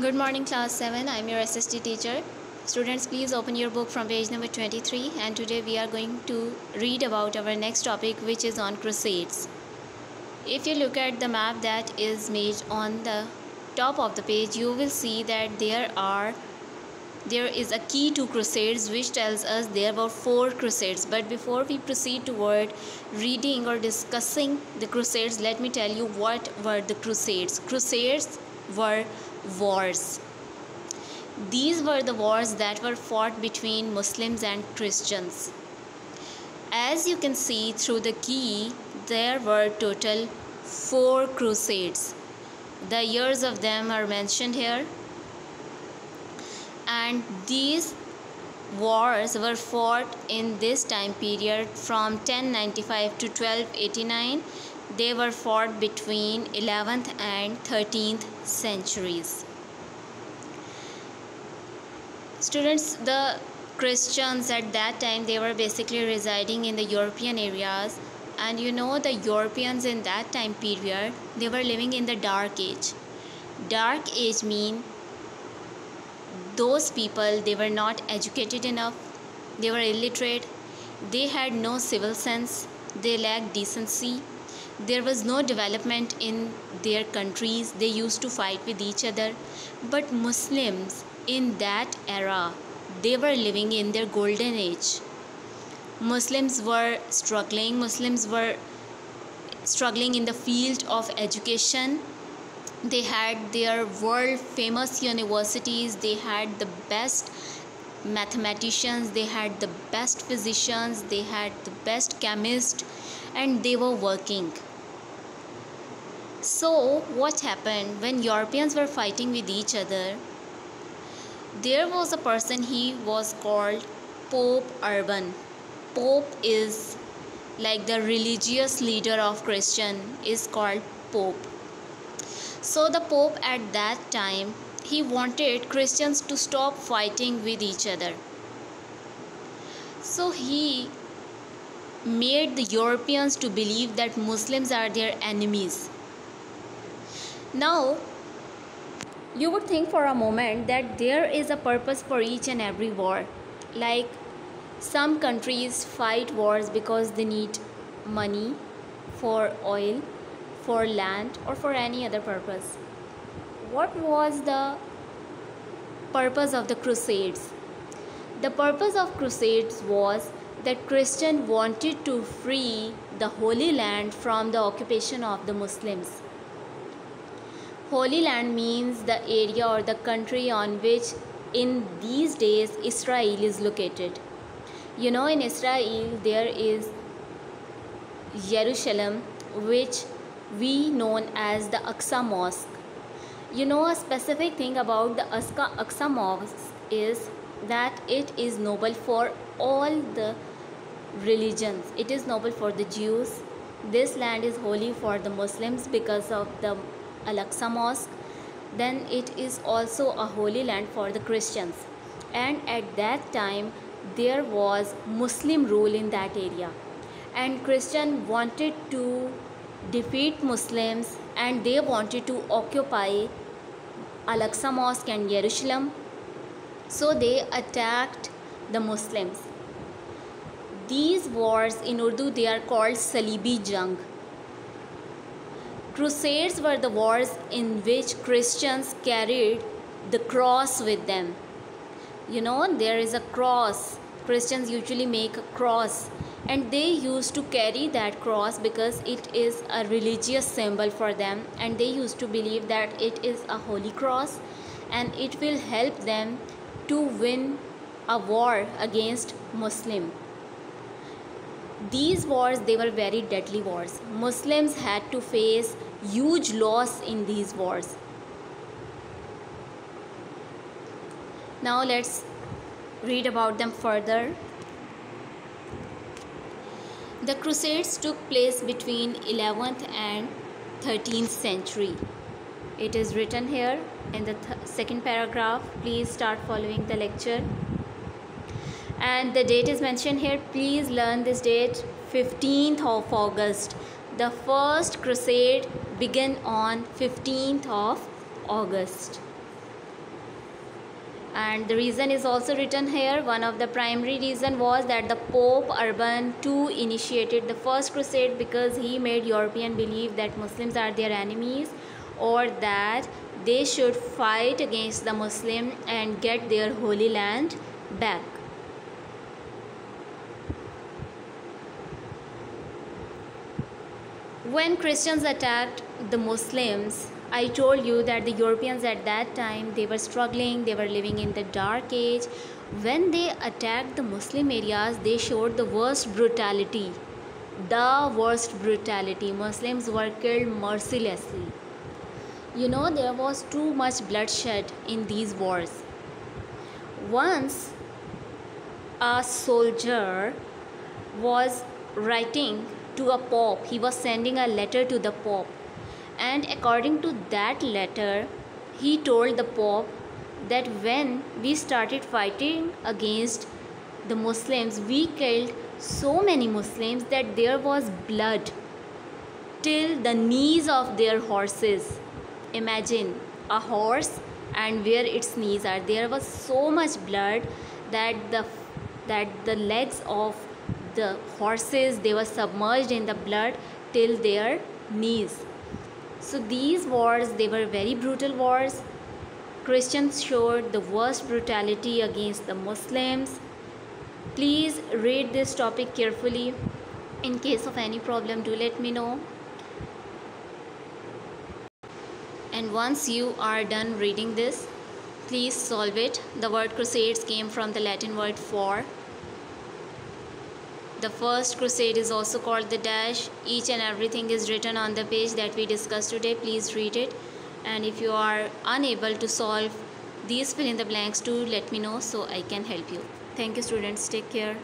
Good morning, class 7. I'm your SST teacher. Students, please open your book from page number 23, and today we are going to read about our next topic, which is on crusades. If you look at the map that is made on the top of the page, you will see that there is a key to crusades which tells us there were 4 crusades. But before we proceed toward reading or discussing the crusades, let me tell you what were the crusades. Crusades were wars. These were the wars that were fought between Muslims and Christians. As you can see through the key, there were total 4 crusades. The years of them are mentioned here, and these wars were fought in this time period from 1095 to 1289. They were fought between 11th and 13th centuries. Students, the Christians at that time, they were basically residing in the European areas, and the Europeans in that time period, they were living in the Dark Age. Dark Age mean those people, they were not educated enough, they were illiterate, they had no civil sense, they lacked decency, there was no development in their countries, they used to fight with each other. But Muslims in that era, they were living in their golden age. Muslims were struggling in the field of education. They had their world famous universities, they had the best mathematicians, they had the best physicians, they had the best chemists, and they were working. So what happened when Europeans were fighting with each other? There was a person, he was called Pope Urban. Pope is like the religious leader of Christian, is called Pope. So the Pope at that time, he wanted Christians to stop fighting with each other. So he made the Europeans to believe that Muslims are their enemies. Now, you would think for a moment that there is a purpose for each and every war. Like some countries fight wars because they need money for oil, for land, or for any other purpose. What was the purpose of the Crusades? The purpose of Crusades was that Christians wanted to free the Holy Land from the occupation of the Muslims. Holy Land means the area or the country on which in these days Israel is located. In Israel there is Jerusalem, which we known as the Aqsa Mosque. A specific thing about the Aqsa Mosque is that it is noble for all the religions. It is noble for the Jews. This land is holy for the Muslims because of the Al-Aqsa Mosque. Then it is also a holy land for the Christians. And at that time there was Muslim rule in that area, and Christians wanted to defeat Muslims, and they wanted to occupy Al-Aqsa Mosque and Jerusalem. So they attacked the Muslims. These wars in Urdu, they are called Salibi Jang. Crusades were the wars in which Christians carried the cross with them. There is a cross. Christians usually make a cross, and they used to carry that cross because it is a religious symbol for them, and they used to believe that it is a holy cross and it will help them to win a war against Muslim. These wars, they were very deadly wars. Muslims had to face huge loss in these wars. Now let's read about them further. The Crusades took place between 11th and 13th century. It is written here in the second paragraph. Please start following the lecture. And the date is mentioned here. Please learn this date, 15th of August. The first crusade began on 15th of August. And the reason is also written here. One of the primary reason was that the Pope Urban II initiated the first crusade because he made European believe that Muslims are their enemies, or that they should fight against the Muslim and get their holy land back. When Christians attacked the Muslims, I told you that the Europeans at that time, they were struggling, they were living in the dark age. When they attacked the Muslim areas, they showed the worst brutality. The worst brutality. Muslims were killed mercilessly. You know, there was too much bloodshed in these wars. Once a soldier was writing to a pope, he was sending a letter to the pope, and according to that letter, he told the pope that when we started fighting against the Muslims, we killed so many Muslims that there was blood till the knees of their horses. Imagine a horse and where its knees are, there was so much blood that the legs of the horses, they were submerged in the blood till their knees. So these wars, they were very brutal wars. Christians showed the worst brutality against the Muslims. Please read this topic carefully. In case of any problem, do let me know. And once you are done reading this, please solve it. The word crusades came from the Latin word for. The first crusade is also called the dash. Each and everything is written on the page that we discussed today. Please read it. And if you are unable to solve these fill in the blanks, too, let me know so I can help you. Thank you, students. Take care.